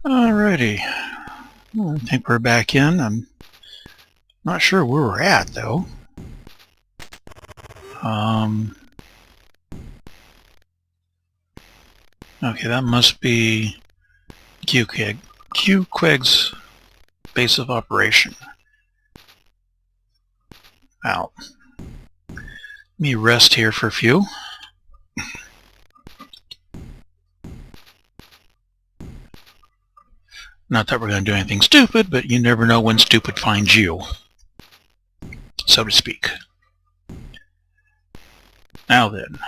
Alrighty. Well, I think we're back in. I'm not sure where we're at, though. Okay, that must be QQueg's base of operation. Out. Let me rest here for a few. Not that we're going to do anything stupid, but you never know when stupid finds you, so to speak. Now then.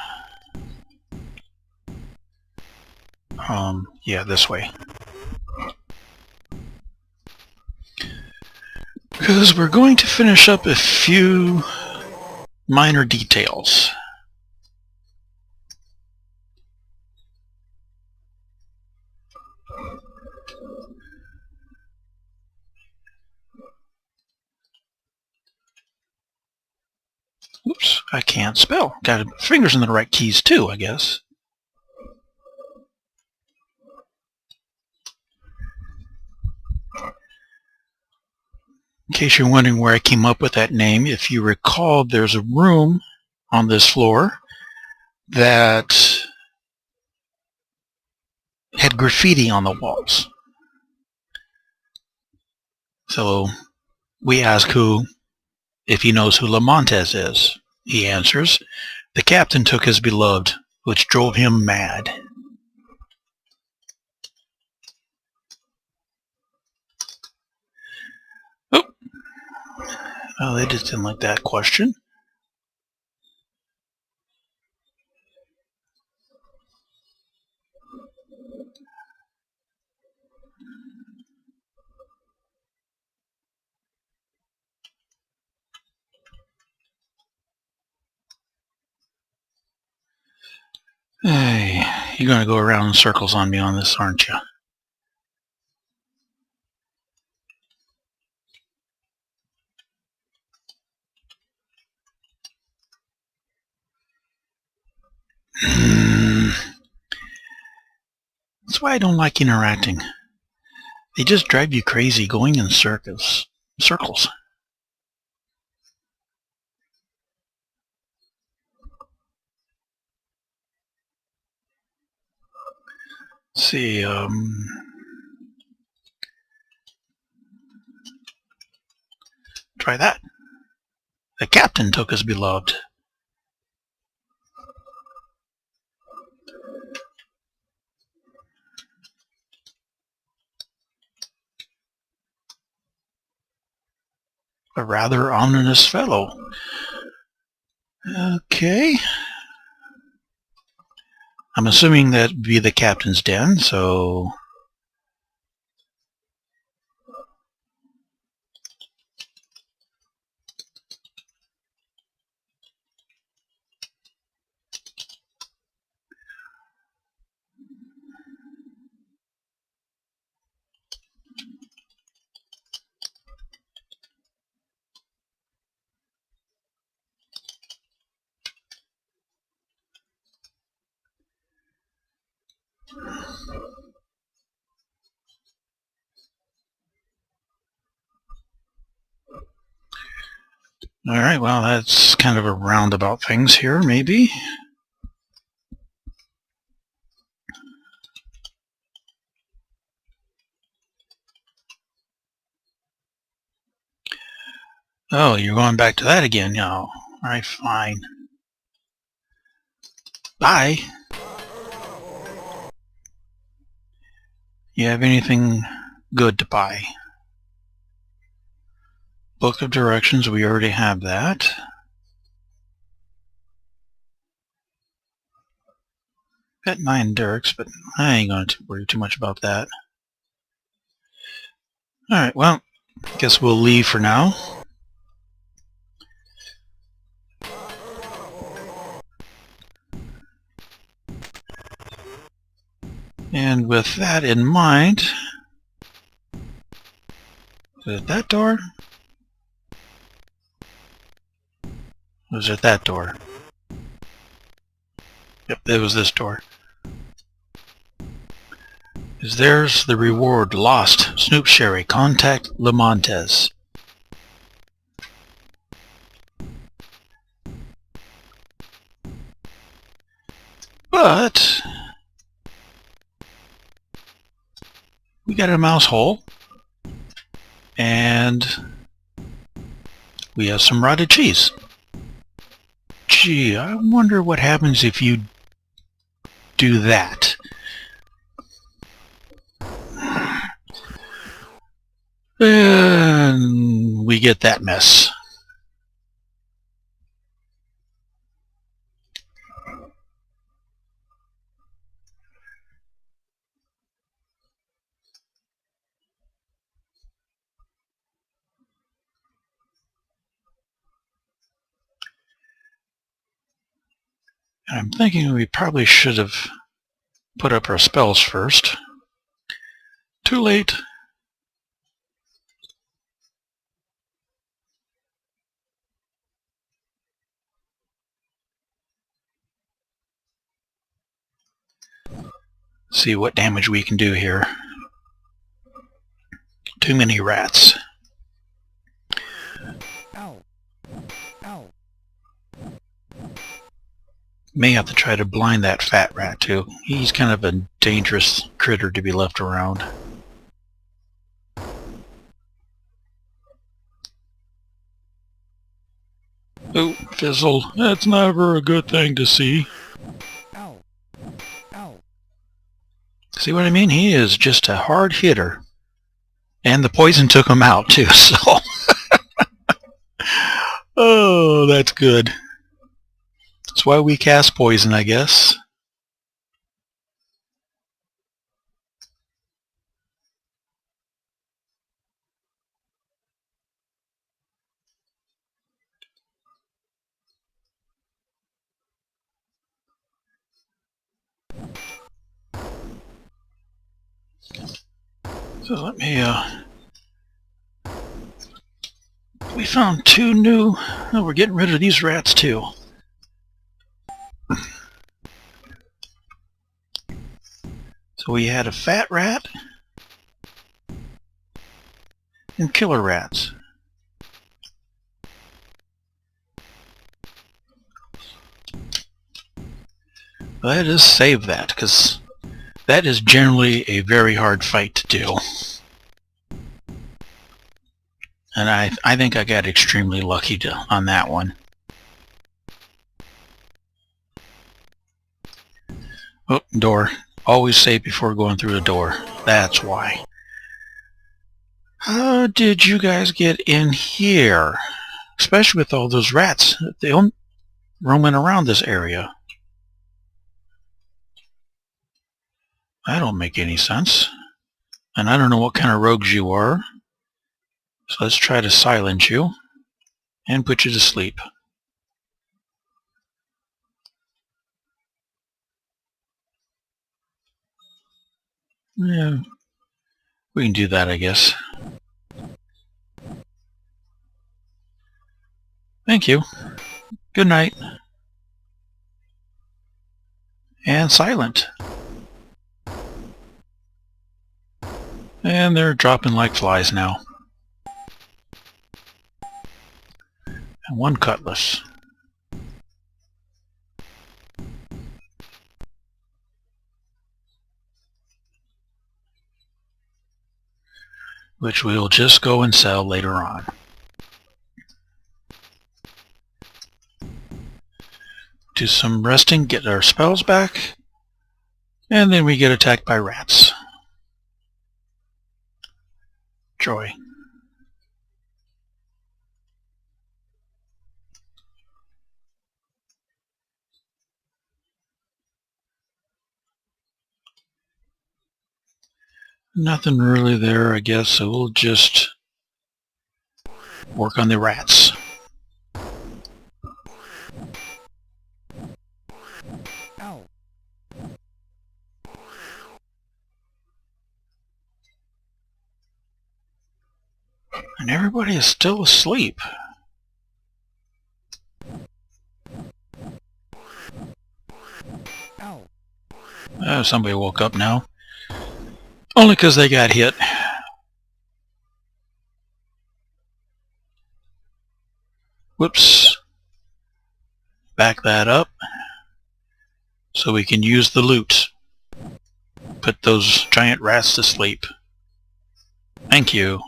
Yeah, this way. Because we're going to finish up a few minor details. Oops, I can't spell. Got to put fingers in the right keys too, I guess. In case you're wondering where I came up with that name, if you recall, there's a room on this floor that had graffiti on the walls. So we ask if he knows who Lamontes is. He answers, the captain took his beloved, which drove him mad. Oh, well, they just didn't like that question. Hey, you're going to go around in circles on me on this, aren't you? That's why I don't like interacting. They just drive you crazy going in circles. Let's see, try that. The captain took his beloved. A rather ominous fellow. Okay. I'm assuming that'd be the captain's den, so... Alright, well, that's kind of a roundabout things here, maybe. Oh, you're going back to that again, now. Alright, fine. Bye. You have anything good to buy? Book of directions, we already have that. Got 9 dirks, but I ain't going to worry too much about that. Alright, well, guess we'll leave for now. And with that in mind, is it that door? Or is it that door? Yep, it was this door. Is there's the reward lost. Snoop Sherry, contact Lamontes. But we got a mouse hole, and we have some rotted cheese. Gee, I wonder what happens if you do that. And we get that mess. I'm thinking we probably should have put up our spells first. Too late. See what damage we can do here. Too many rats. Ow. Ow. May have to try to blind that fat rat too. He's kind of a dangerous critter to be left around. Oh, fizzle. That's never a good thing to see. Ow. Ow. See what I mean? He is just a hard hitter. And the poison took him out too, so... Oh, that's good. That's why we cast poison, I guess. So let me, we found 2 new... Oh, we're getting rid of these rats too. So we had a fat rat and killer rats. Let us save that, because that is generally a very hard fight to do. And I think I got extremely lucky on that one. Oh, door. Always save before going through the door. That's why. How did you guys get in here? Especially with all those rats roaming around this area. That don't make any sense. And I don't know what kind of rogues you are. So let's try to silence you and put you to sleep. Yeah, we can do that, I guess. Thank you. Good night. And silent. And they're dropping like flies now. And 1 cutlass. Which we'll just go and sell later on. Do some resting, get our spells back, and then we get attacked by rats. Joy. Nothing really there, I guess, so we'll just work on the rats. Ow. And everybody is still asleep. Ow. Somebody woke up now. Only because they got hit. Whoops. Back that up so we can use the loot. Put those giant rats to sleep. Thank you.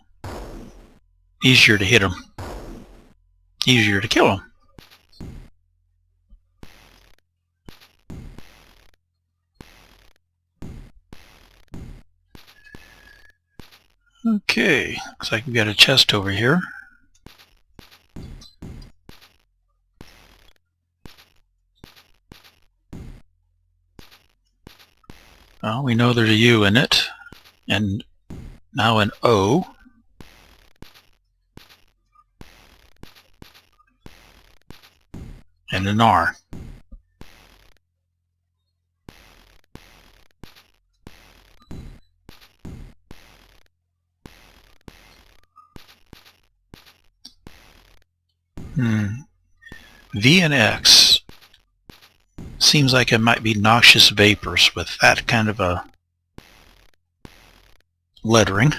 Easier to hit them. Easier to kill them. Okay, looks like we got a chest over here. Well, we know there's a U in it, and now an O. And an R. V and X. Seems like it might be noxious vapors with that kind of a lettering.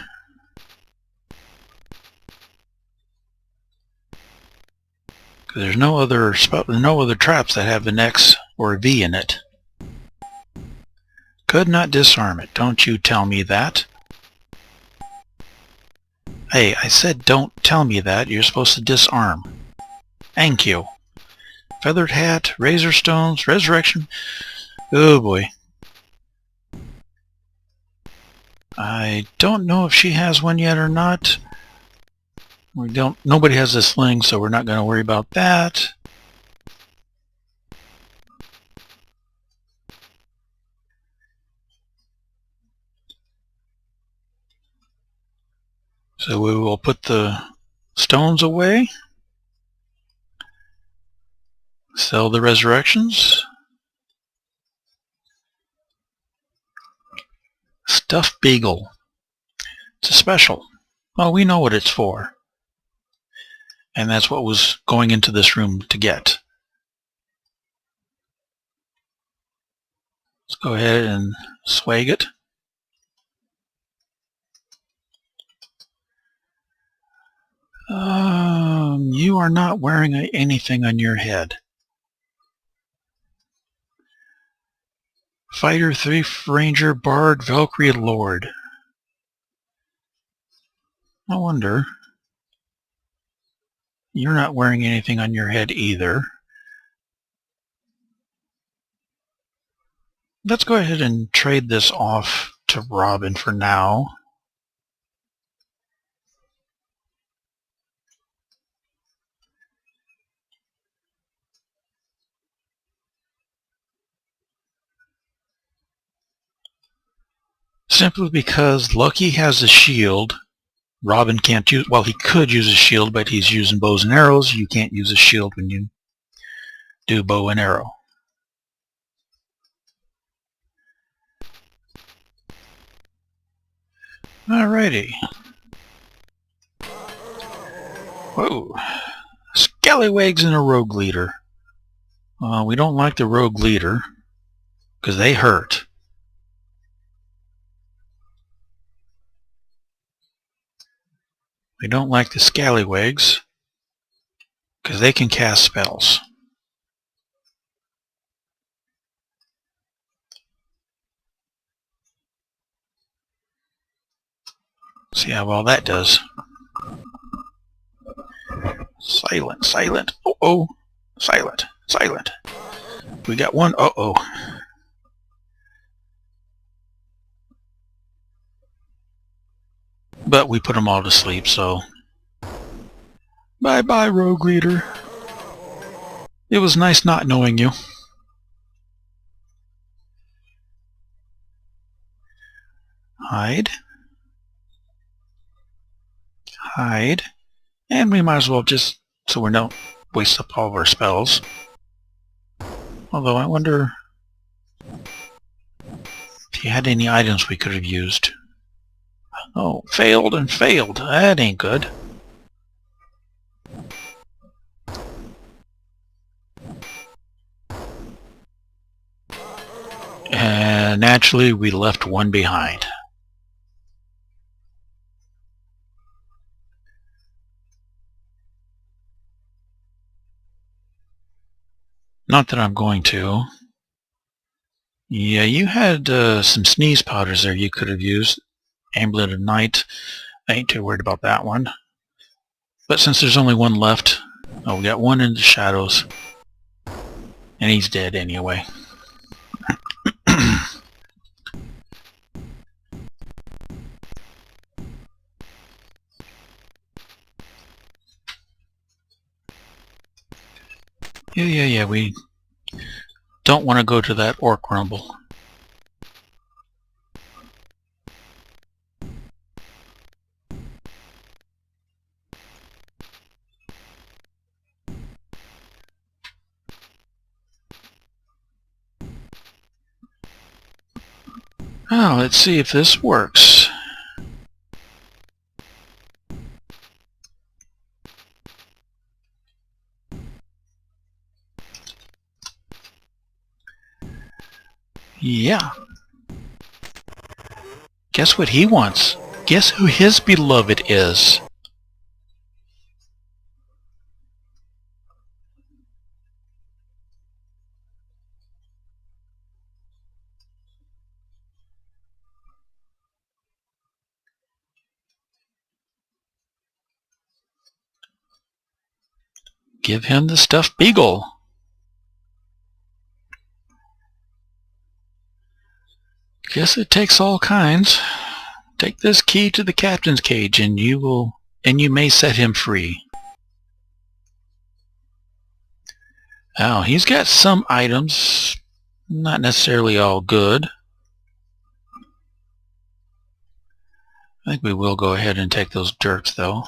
There's no other traps that have an X or a V in it. Could not disarm it. Don't you tell me that. Hey, I said don't tell me that. You're supposed to disarm. Thank you. Feathered hat, razor stones, resurrection. Oh boy. I don't know if she has one yet or not. Nobody has a sling, so we're not going to worry about that. So we will put the stones away. Sell the resurrections. Stuffed beagle. It's a special. Well, we know what it's for. And that's what was going into this room to get. Let's go ahead and swag it. You are not wearing anything on your head. Fighter, Thief, Ranger, Bard, Valkyrie, Lord. I wonder. You're not wearing anything on your head either. Let's go ahead and trade this off to Robin for now. Simply because Lucky has a shield. Robin can't use, well, he could use a shield, but he's using bows and arrows. You can't use a shield when you do bow and arrow. Alrighty. Whoa. Scallywags and a rogue leader. We don't like the rogue leader because they hurt. We don't like the scallywags because they can cast spells. See how well that does. Silent, silent. Uh-oh. Silent, silent. We got one. Uh-oh. But we put them all to sleep, so... Bye-bye, rogue leader. It was nice not knowing you. Hide. Hide. And we might as well just, so we don't waste up all of our spells. Although I wonder if you had any items we could have used. Oh, failed and failed. That ain't good. And naturally we left one behind. Not that I'm going to. Yeah, you had some sneeze powders there you could have used. Amulet of Night. I ain't too worried about that one. But since there's only one left, oh, we got one in the shadows. And he's dead anyway. Yeah, we don't want to go to that orc rumble. Oh, let's see if this works. Yeah. Guess what he wants? Guess who his beloved is? Give him the stuffed beagle. Guess it takes all kinds. Take this key to the captain's cage and you may set him free. Now, he's got some items, not necessarily all good. I think we will go ahead and take those dirks though.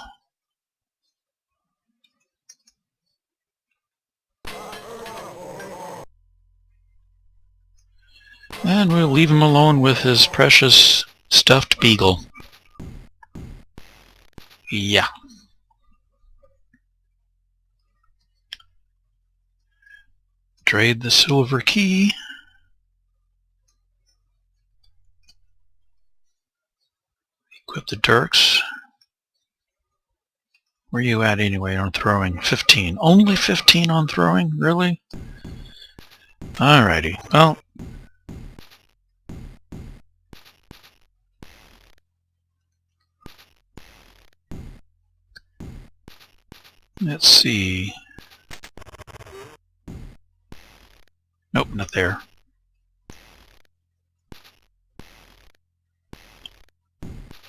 And we'll leave him alone with his precious stuffed beagle. Yeah. Trade the silver key. Equip the dirks. Where are you at anyway on throwing? 15. Only 15 on throwing? Really? Alrighty. Well, let's see. Nope, not there.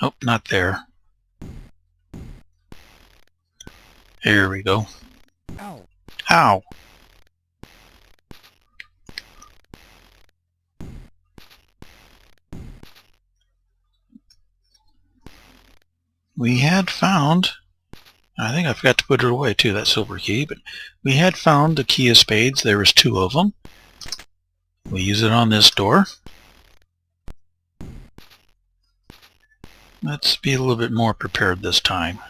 Nope, not there. Here we go. Ow. Ow! We had found, I think I forgot to put it away too, that silver key, but we had found the key of spades. There was 2 of them. We'll use it on this door. Let's be a little bit more prepared this time.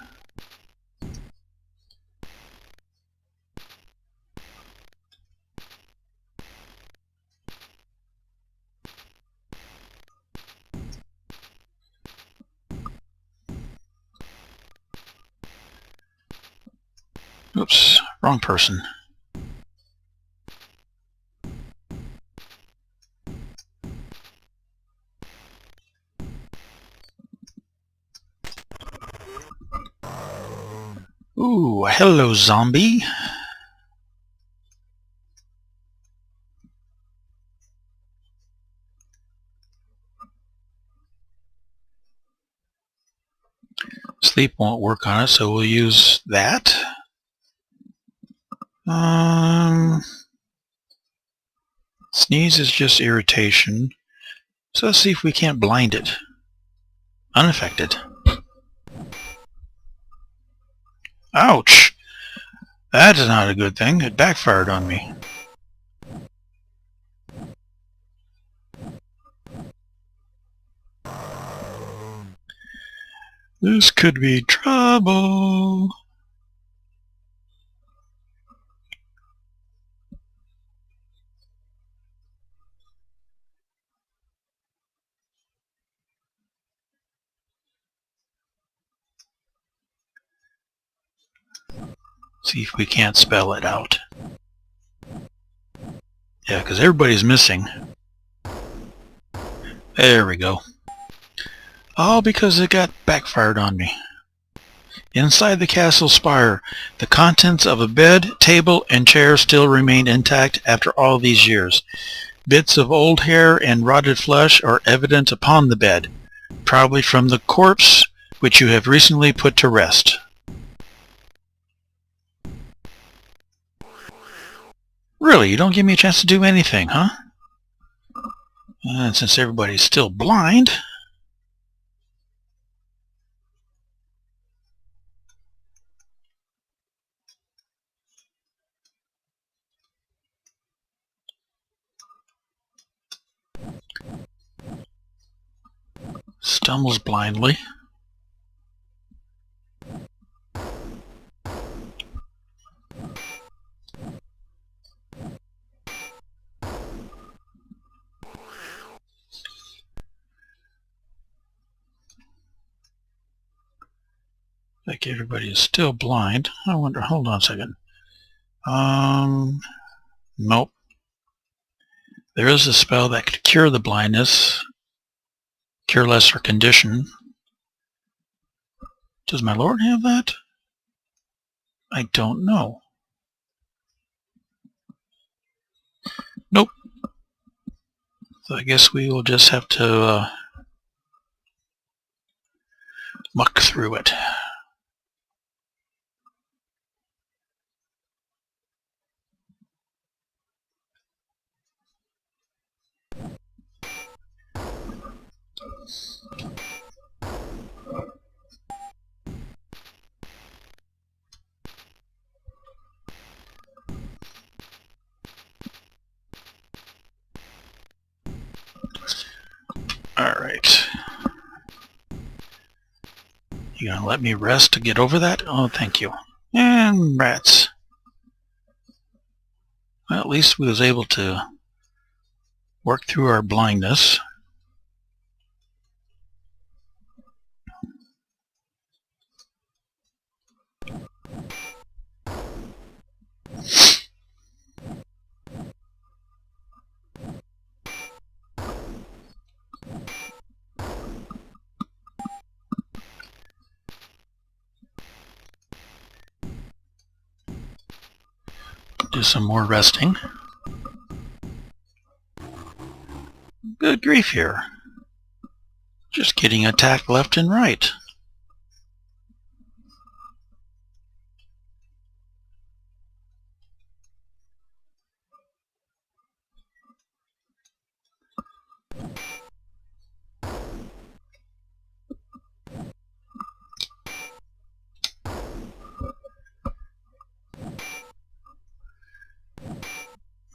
Oops, wrong person. Ooh, hello, zombie. Sleep won't work on it, so we'll use that. Sneeze is just irritation. So let's see if we can't blind it. Unaffected. Ouch! That is not a good thing. It backfired on me. This could be trouble. See if we can't spell it out. Yeah, because everybody's missing. There we go. All because it got backfired on me. Inside the castle spire, the contents of a bed, table, and chair still remain intact after all these years. Bits of old hair and rotted flesh are evident upon the bed, probably from the corpse which you have recently put to rest. Really, you don't give me a chance to do anything, huh? And since everybody's still blind... Stumbles blindly. Like everybody is still blind. I wonder, hold on a second. Nope. There is a spell that could cure the blindness. Cure lesser condition. Does my lord have that? I don't know. Nope. So I guess we will just have to muck through it. Alright. You gonna let me rest to get over that? Oh, thank you. And rats. Well, at least we was able to work through our blindness. Do some more resting. Good grief here. Just getting attacked left and right.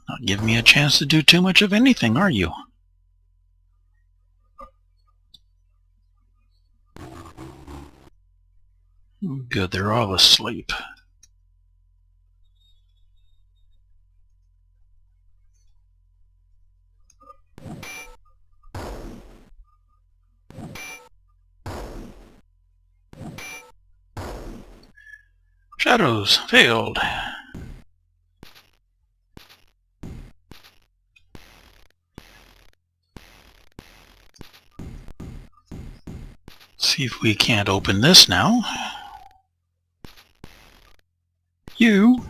Not giving me a chance to do too much of anything, are you? Good, they're all asleep. Shadows failed. See if we can't open this now. U-O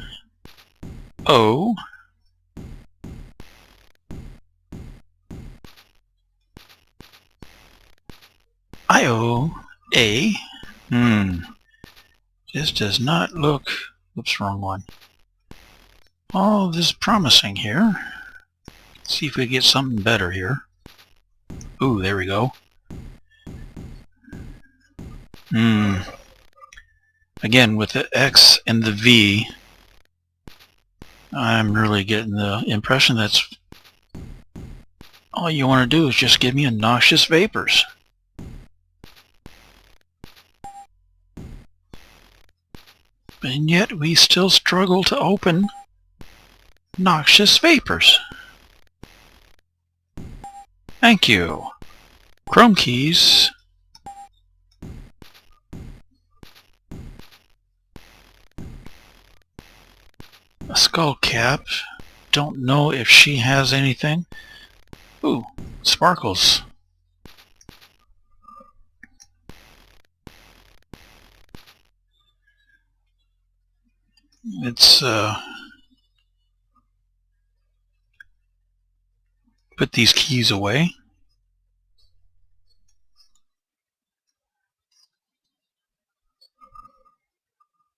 I-O-A. This does not look... Oops, wrong one. All this is promising here. Let's see if we get something better here. Ooh, there we go. Again, with the X and the V, I'm really getting the impression that's all you want to do is just give me a noxious vapors. And yet we still struggle to open noxious vapors. Thank you. Chrome keys. A skull cap. don't know if she has anything. Ooh, sparkles. It's put these keys away.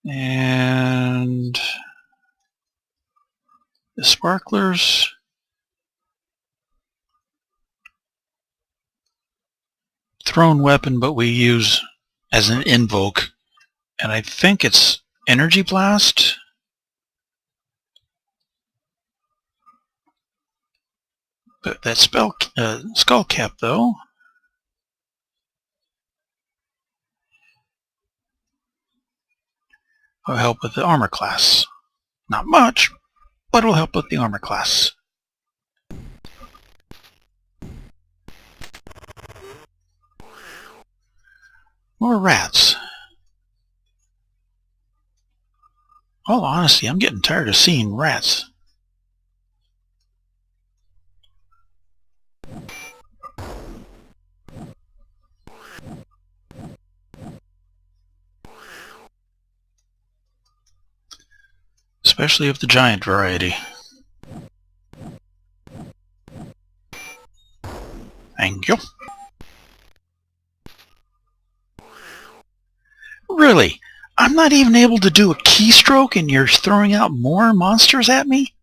And the sparklers. Thrown weapon, but we use as an invoke. And I think it's energy blast. But that spell skull cap though. Will help with the armor class. Not much, but it'll help with the armor class. More rats. All honesty, I'm getting tired of seeing rats. Especially of the giant variety. Thank you. Really? I'm not even able to do a keystroke and you're throwing out more monsters at me?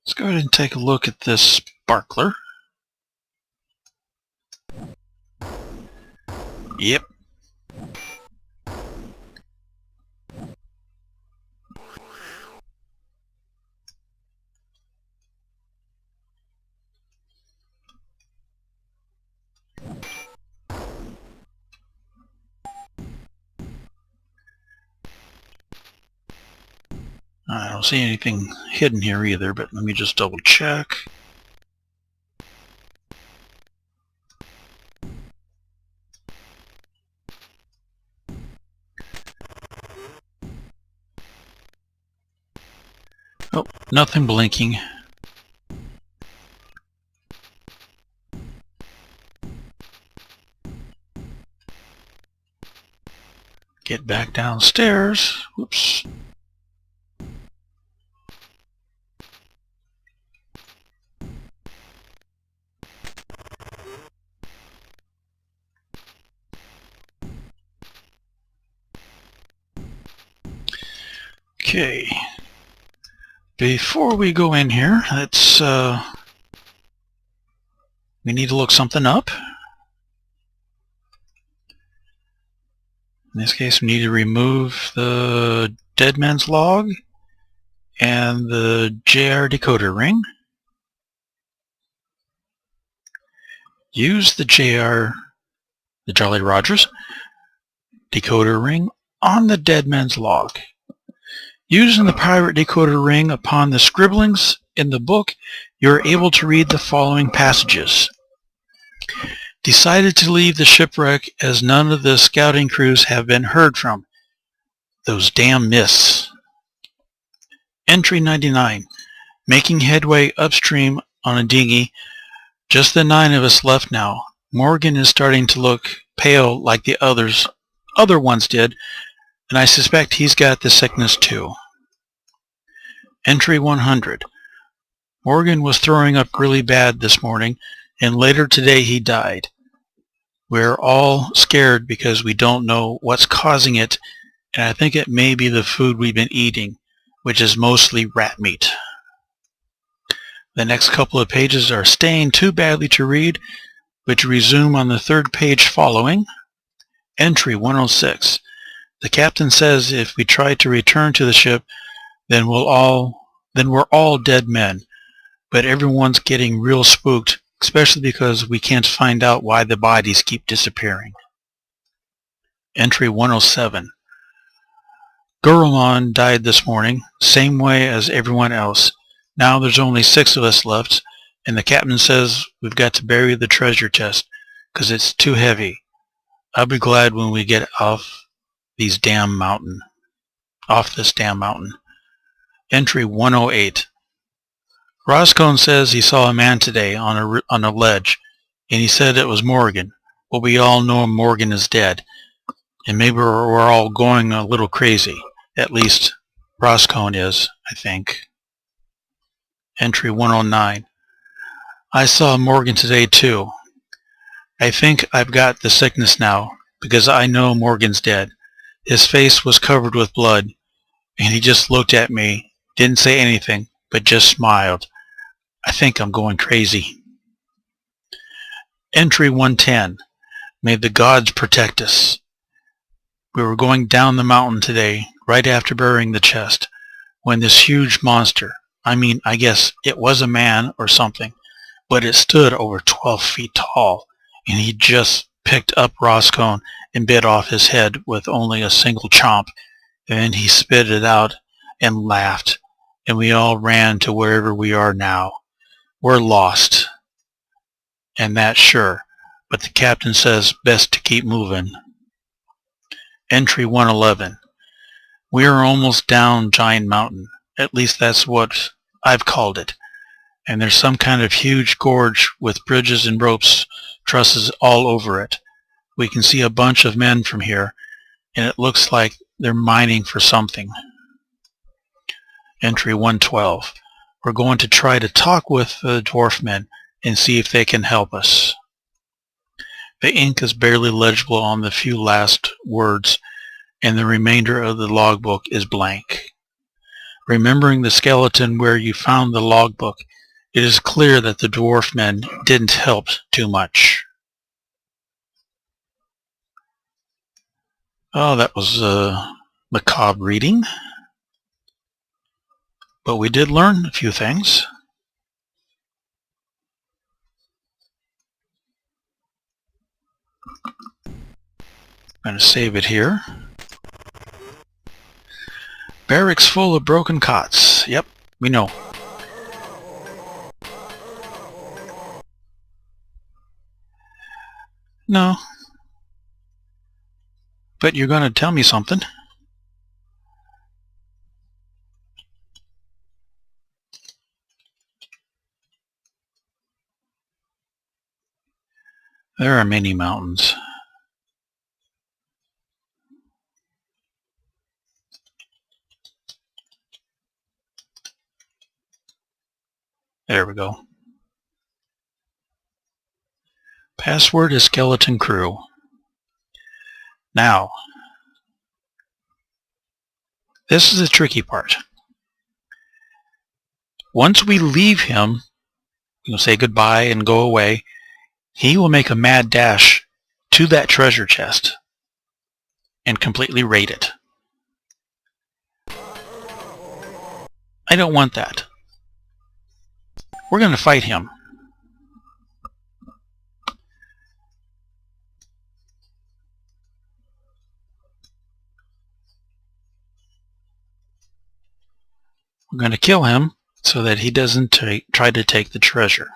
Let's go ahead and take a look at this sparkler. Yep. I don't see anything hidden here either, but let me just double check. Oh, nothing blinking. Get back downstairs. Whoops. Okay. Before we go in here, let's we need to look something up. In this case, we need to remove the Dead Man's Log and the JR decoder ring. Use the Jolly Rogers decoder ring on the Dead Man's Log. Using the pirate decoder ring upon the scribblings in the book, you are able to read the following passages. Decided to leave the shipwreck as none of the scouting crews have been heard from. Those damn mists. Entry 99. Making headway upstream on a dinghy. Just the 9 of us left now. Morgan is starting to look pale like the other ones did, and I suspect he's got the sickness too. Entry 100. Morgan was throwing up really bad this morning, and later today he died. We're all scared because we don't know what's causing it, and I think it may be the food we've been eating, which is mostly rat meat. The next couple of pages are staying too badly to read, but resume on the 3rd page following. Entry 106. The captain says if we try to return to the ship, then we're all dead men, but everyone's getting real spooked, especially because we can't find out why the bodies keep disappearing. Entry 107. Gurumon died this morning, same way as everyone else. Now there's only 6 of us left, and the captain says we've got to bury the treasure chest because it's too heavy. I'll be glad when we get off this damn mountain. Entry 108. Roscoe says he saw a man today on a ledge, and he said it was Morgan. Well, we all know Morgan is dead, and maybe we're all going a little crazy. At least Roscoe is, I think. Entry 109. I saw Morgan today too. I think I've got the sickness now, because I know Morgan's dead. His face was covered with blood, and he just looked at me, didn't say anything, but just smiled. I think I'm going crazy. Entry 110. May the gods protect us. We were going down the mountain today, right after burying the chest, when this huge monster, I guess it was a man or something, but it stood over 12 feet tall, and he just picked up Roscoe and bit off his head with only a single chomp, and then he spit it out and laughed, and we all ran to wherever we are now. We're lost, and that's sure, but the captain says best to keep moving. Entry 111. We are almost down Giant Mountain. At least that's what I've called it. And there's some kind of huge gorge with bridges and ropes trusses all over it. We can see a bunch of men from here, and it looks like they're mining for something. Entry 112. We're going to try to talk with the dwarf men and see if they can help us. The ink is barely legible on the few last words, and the remainder of the logbook is blank. Remembering the skeleton where you found the logbook, it is clear that the dwarf men didn't help too much. Oh, that was a macabre reading. But we did learn a few things. I'm going to save it here. Barracks full of broken cots. Yep, we know. No. But you're going to tell me something. There are many mountains. There we go. Password is Skeleton Crew. Now, this is the tricky part. Once we leave him, say goodbye and go away, he will make a mad dash to that treasure chest and completely raid it. I don't want that. We're going to fight him. We're going to kill him so that he doesn't try to take the treasure.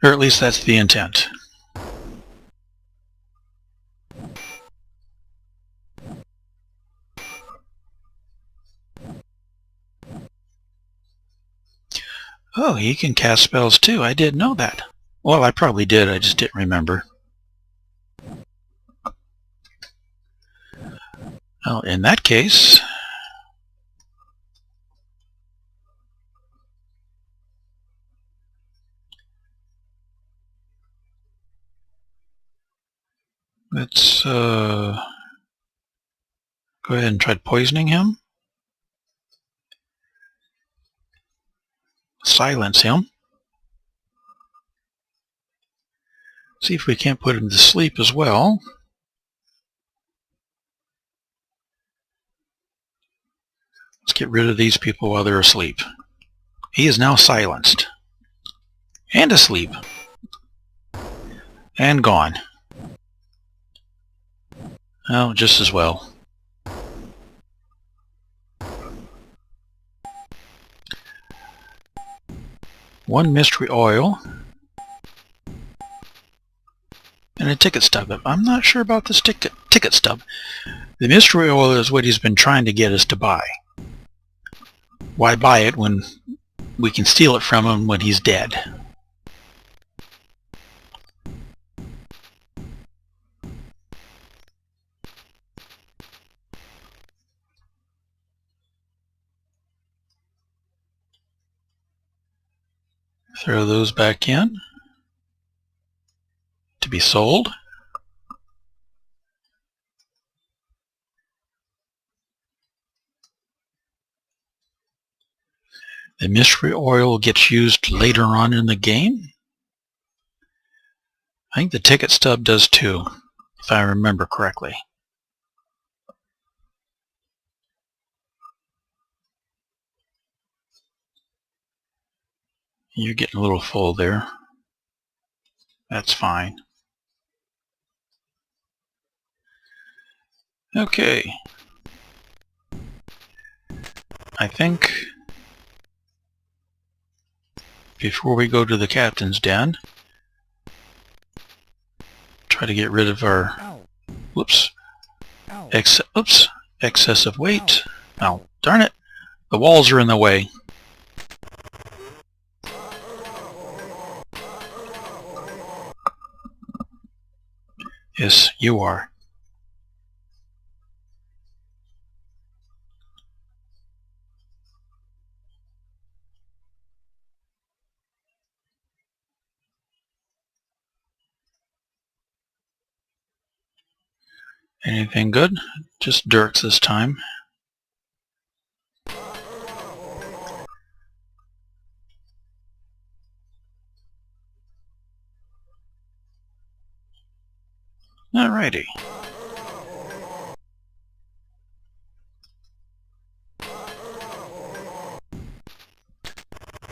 Or at least that's the intent. Oh, he can cast spells too. I didn't know that. Well, I probably did. I just didn't remember. Well, in that case, let's go ahead and try poisoning him. Silence him. See if we can't put him to sleep as well. Let's get rid of these people while they're asleep. He is now silenced. And asleep. And gone. Oh, just as well. One mystery oil. And a ticket stub. I'm not sure about this ticket stub. The mystery oil is what he's been trying to get us to buy. Why buy it when we can steal it from him when he's dead? Throw those back in to be sold. The mystery oil gets used later on in the game. I think the ticket stub does too, if I remember correctly. You're getting a little full there. That's fine. Okay. I think before we go to the captain's den, try to get rid of our excessive weight. Oh, darn it. The walls are in the way. Yes, you are. Anything good? Just dirts this time. Alrighty.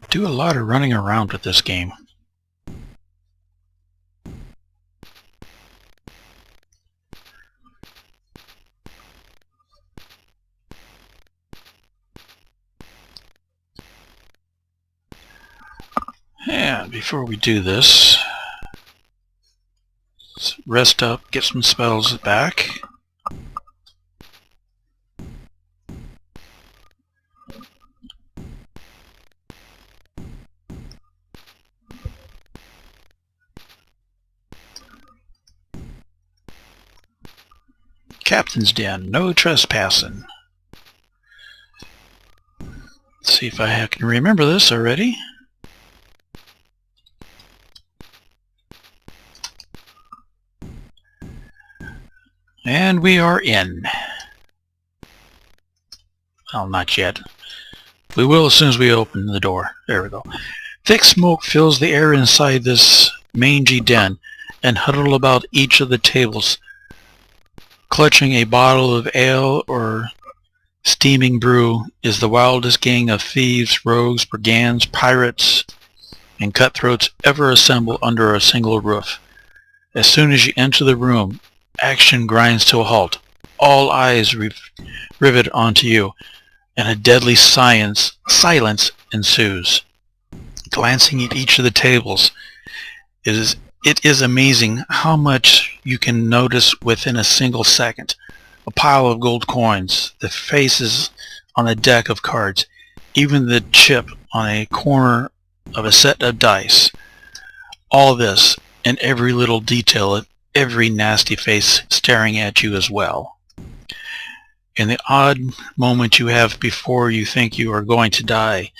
Do a lot of running around with this game. And before we do this, let's rest up, get some spells back. Captain's Den, no trespassing. Let's see if I can remember this already. And we are in. Well, not yet. We will as soon as we open the door. There we go. Thick smoke fills the air inside this mangy den, and huddled about each of the tables, clutching a bottle of ale or steaming brew, is the wildest gang of thieves, rogues, brigands, pirates, and cutthroats ever assemble under a single roof. As soon as you enter the room, action grinds to a halt. All eyes rivet onto you, and a deadly silence ensues. Glancing at each of the tables, it is amazing how much you can notice within a single second. A pile of gold coins, the faces on a deck of cards, even the chip on a corner of a set of dice. All this, and every little detail, every nasty face staring at you as well. In the odd moment you have before you think you are going to die,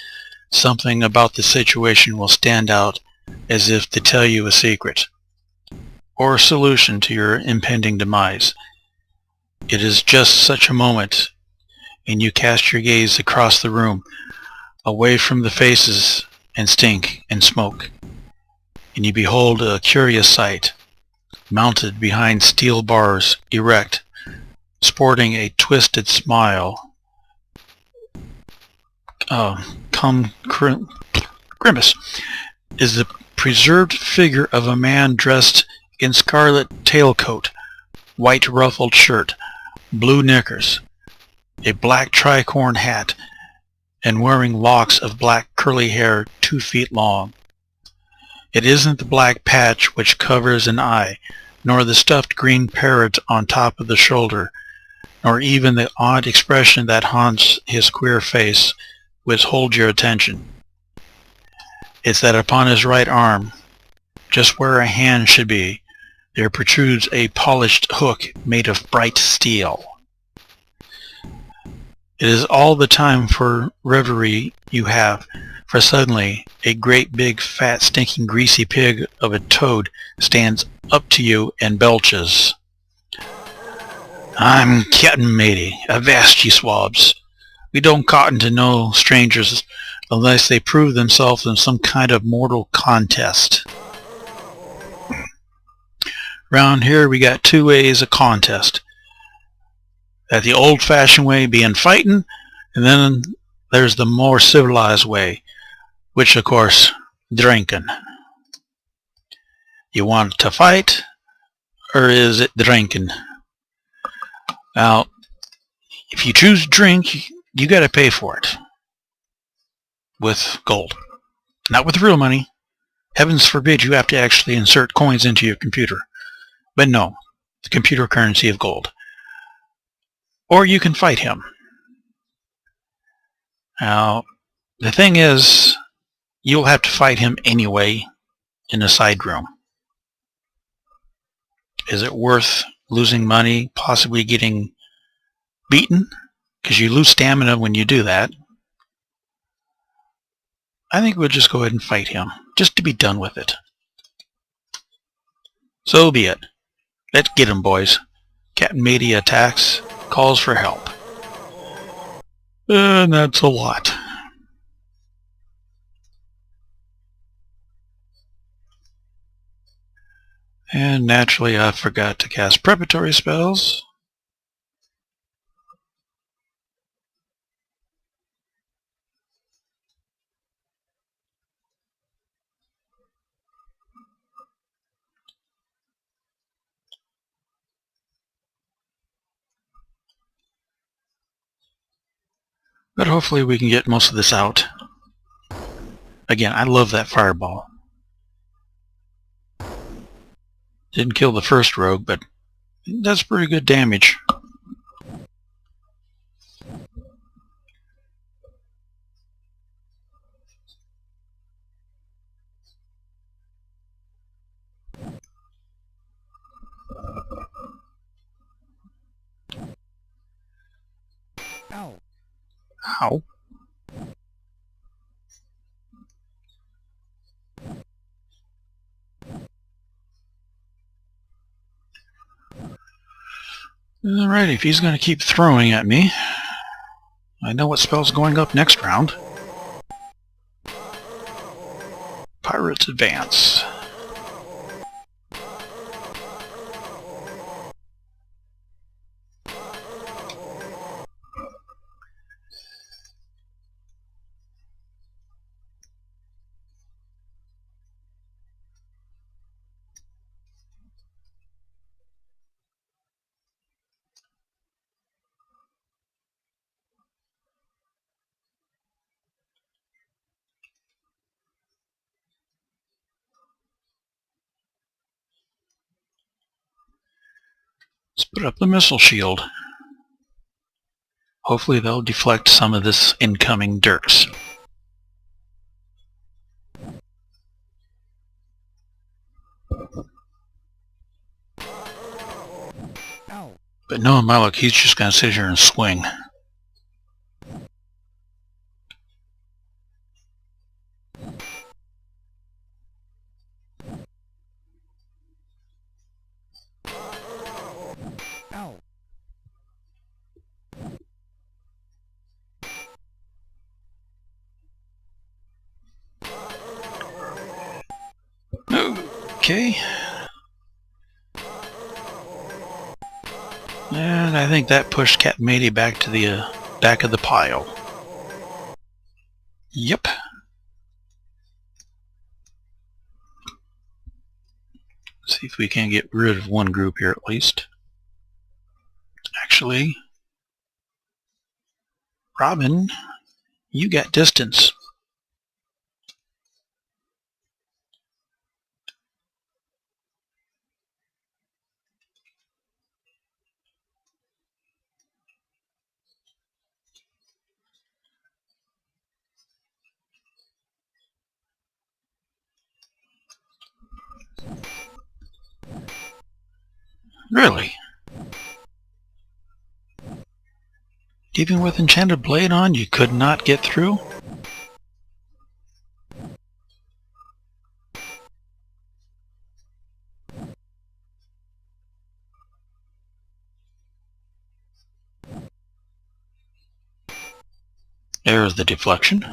something about the situation will stand out as if to tell you a secret, or a solution to your impending demise. It is just such a moment, and you cast your gaze across the room, away from the faces and stink and smoke, and you behold a curious sight. Mounted behind steel bars, erect, sporting a twisted smile, grimace, is the preserved figure of a man dressed in scarlet tailcoat, white ruffled shirt, blue knickers, a black tricorn hat, and wearing locks of black curly hair 2 feet long. It isn't the black patch which covers an eye, nor the stuffed green parrot on top of the shoulder, nor even the odd expression that haunts his queer face which holds your attention. It's that upon his right arm, just where a hand should be, there protrudes a polished hook made of bright steel. It is all the time for reverie you have, for suddenly a great big fat stinking greasy pig of a toad stands up to you and belches. "I'm Captain Matey, avast ye swabs. We don't cotton to no strangers unless they prove themselves in some kind of mortal contest. Round here we got 2 ways of contest. That the old-fashioned way being fighting, and then there's the more civilized way, which of course, drinking. You want to fight, or is it drinking? Now, if you choose to drink, you got to pay for it. With gold. Not with real money. Heavens forbid you have to actually insert coins into your computer. But no, the computer currency of gold. Or you can fight him. Now, the thing is, you'll have to fight him anyway in a side room. Is it worth losing money, possibly getting beaten? Because you lose stamina when you do that. I think we'll just go ahead and fight him, just to be done with it. So be it. Let's get him, boys. Captain Matey attacks, calls for help. And that's a lot. And naturally I forgot to cast preparatory spells. But hopefully we can get most of this out. Again, I love that fireball. Didn't kill the first rogue, but that's pretty good damage. Ow. Ow. Alright, if he's going to keep throwing at me, I know what spell's going up next round. Pirates Advance. Let's put up the missile shield. Hopefully they'll deflect some of this incoming dirks. Ow. But knowing my luck, he's just going to sit here and swing. Ow. Okay. And I think that pushed Captain Matey back to the back of the pile. Yep. See if we can get rid of one group here at least. Actually, Robin, you got distance. Really? Even with Enchanted Blade on, you could not get through? There's the deflection.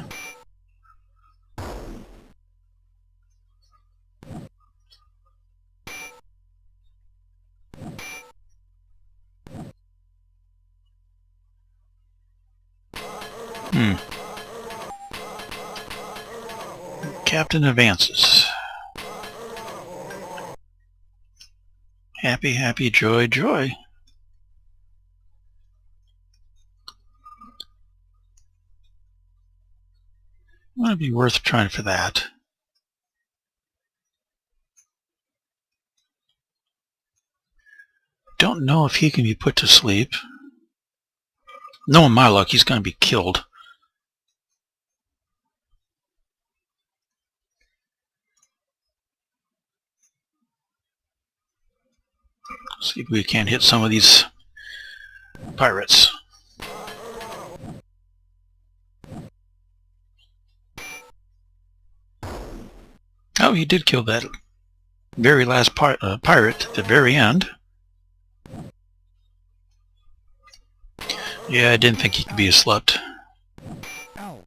Captain advances. Happy, happy, joy, joy. Might be worth trying for that. Don't know if he can be put to sleep. Knowing my luck, he's going to be killed. See if we can't hit some of these pirates. Oh, he did kill that very last pirate at the very end. Yeah, I didn't think he could be slept. Ow.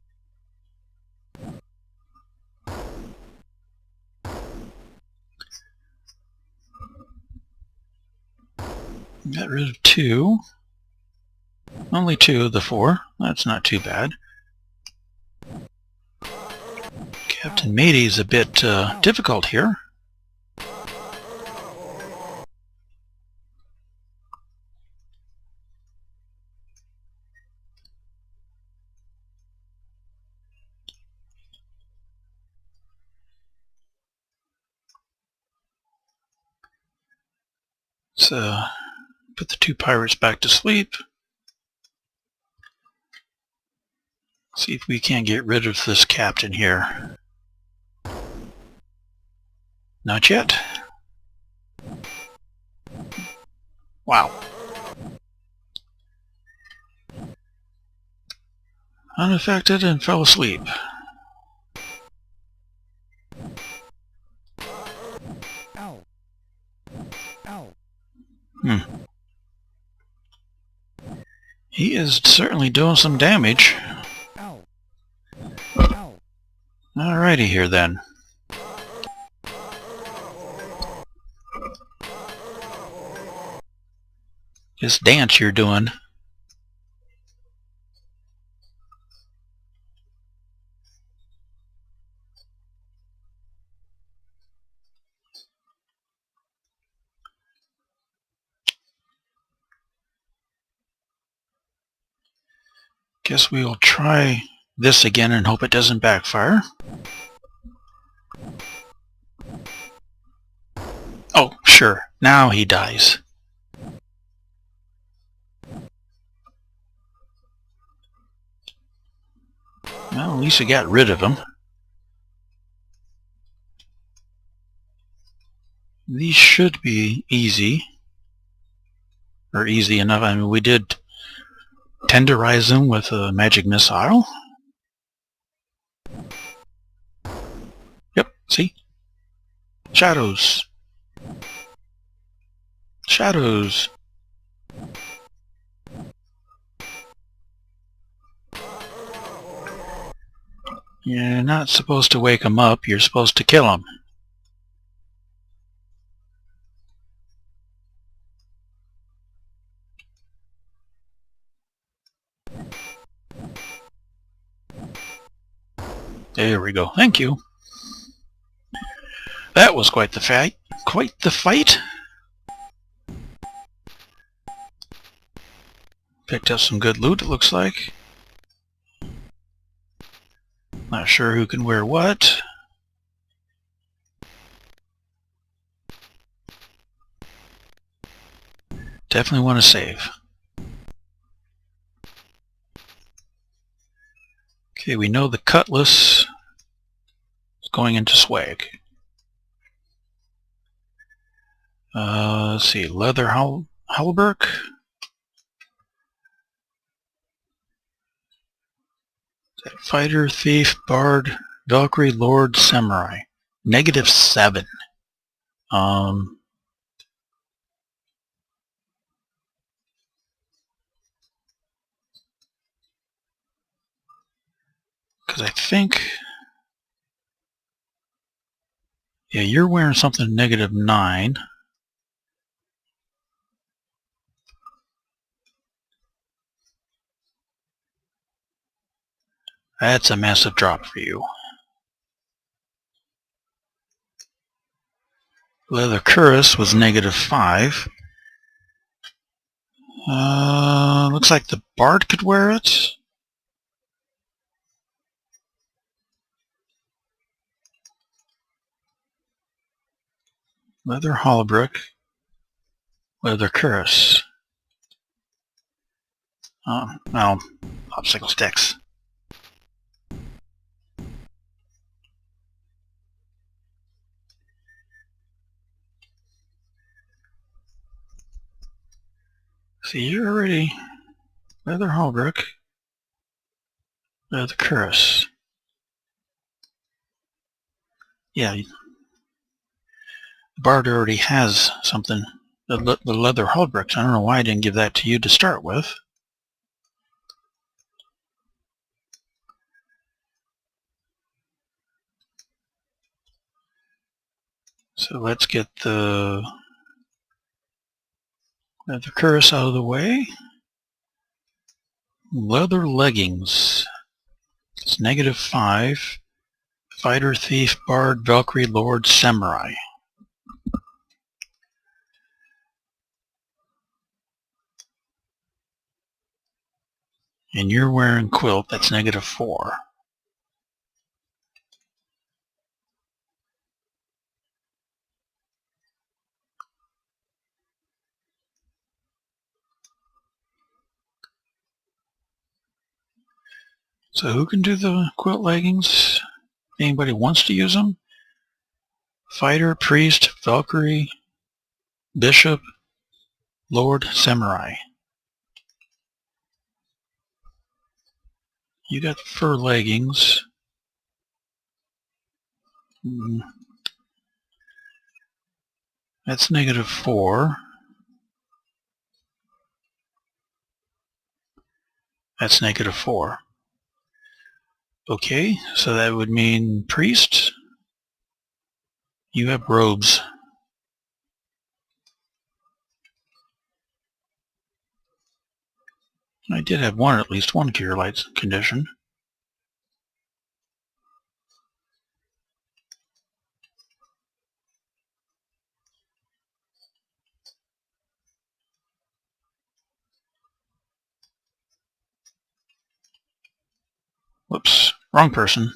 Got rid of 2. Only 2 of the 4. That's not too bad. Captain Matey's a bit difficult here. Let's put the 2 pirates back to sleep. See if we can't get rid of this captain here. Not yet. Wow. Unaffected and fell asleep. Ow. Ow. He is certainly doing some damage. Ow. Ow. Alrighty here then. This dance you're doing. Guess we'll try this again and hope it doesn't backfire. Oh, sure. Now he dies. Well, at least we got rid of him. These should be easy. Or easy enough. I mean, we did tenderize them with a magic missile. Yep, see? Shadows. Shadows. You're not supposed to wake them up, you're supposed to kill them. There we go. Thank you. That was quite the fight. quite the fight. Picked up some good loot, it looks like. Not sure who can wear what. Definitely want to save. Okay, we know the cutlass is going into swag. Let's see, leather halberd. Fighter, thief, bard, Valkyrie, lord, samurai. -7. Because I think, yeah, you're wearing something -9. That's a massive drop for you. Leather cuirass was -5. Looks like the bard could wear it. Leather halberd, leather cuirass. Well, popsicle sticks. See, you're already leather halberd, leather cuirass. Yeah, the bard already has something. The leather halberd. I don't know why I didn't give that to you to start with. So let's get the leather cuirass out of the way. Leather leggings. It's -5. Fighter, thief, bard, Valkyrie, lord, samurai. And you're wearing quilt. That's -4. So who can do the quilt leggings? Anybody wants to use them? Fighter, priest, Valkyrie, bishop, lord, samurai. You got fur leggings. That's -4. That's -4. Okay, so that would mean priest. You have robes. I did have at least one cure light condition. Whoops, wrong person.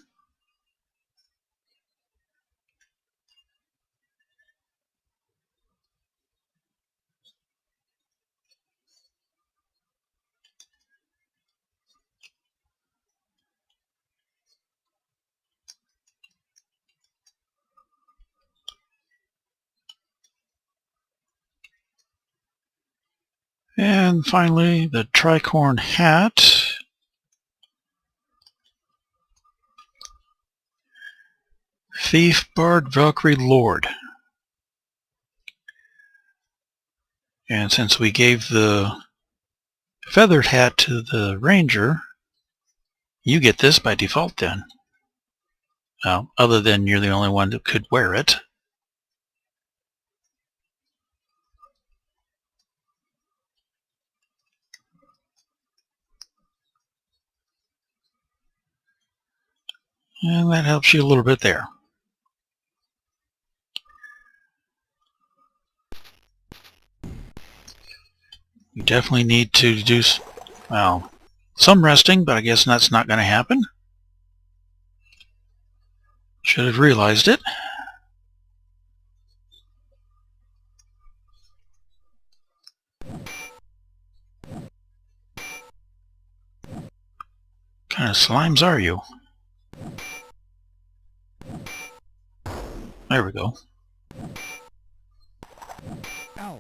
And finally, the tricorn hat. Thief, bard, Valkyrie, lord. And since we gave the feathered hat to the ranger, you get this by default then. Well, other than you're the only one that could wear it. And that helps you a little bit there. We definitely need to do, well, some resting, but I guess that's not going to happen. Should have realized it. What kind of slimes are you? There we go. Ow.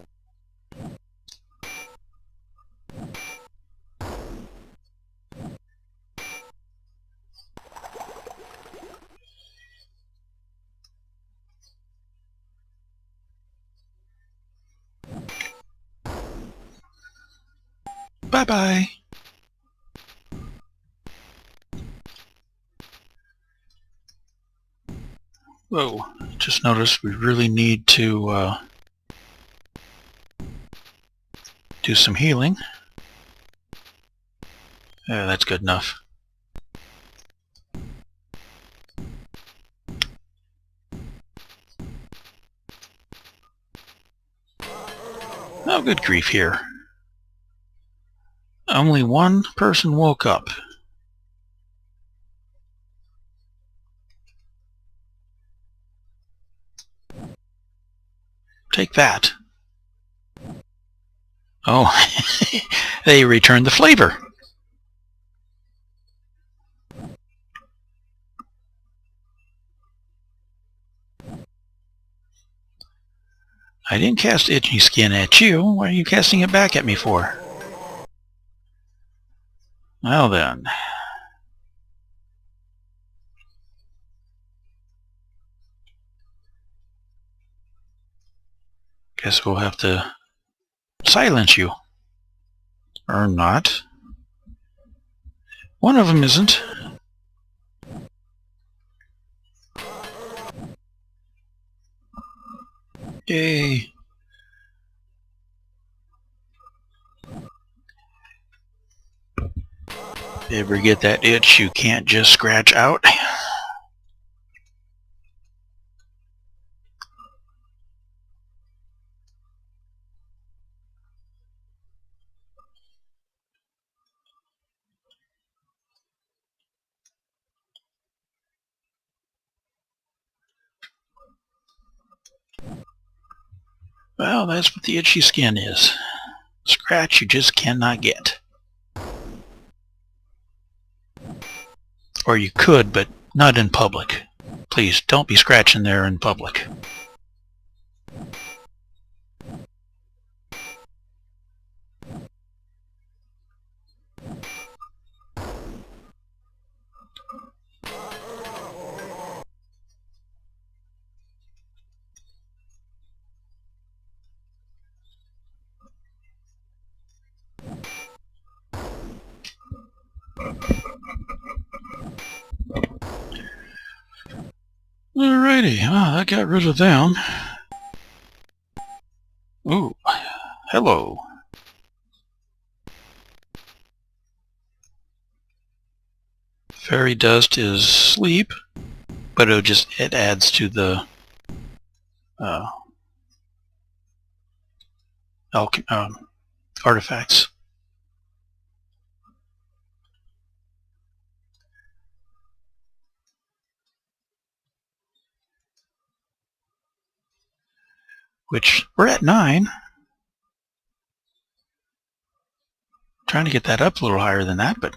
Bye-bye. Whoa, just noticed we really need to do some healing. Yeah, that's good enough. Oh, good grief here. Only one person woke up. Take that. Oh, they returned the flavor. I didn't cast itchy skin at you. What are you casting it back at me for? Well then. Guess we'll have to silence you. Or not. One of them isn't. Yay. Ever get that itch you can't just scratch out? Well, that's what the itchy skin is. Scratch you just cannot get. Or you could, but not in public. Please, don't be scratching there in public. Alrighty, that got rid of them. Ooh, hello. Fairy dust is sleep, but it adds to the artifacts. Which, we're at 9. Trying to get that up a little higher than that, but...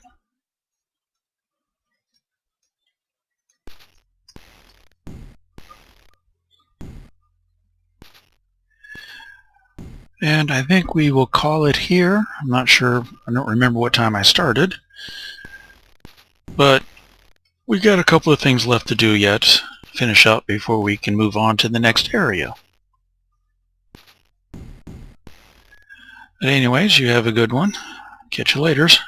And I think we will call it here. I'm not sure, I don't remember what time I started. But we got a couple of things left to do yet. Finish up before we can move on to the next area. But anyways, you have a good one. Catch you laters.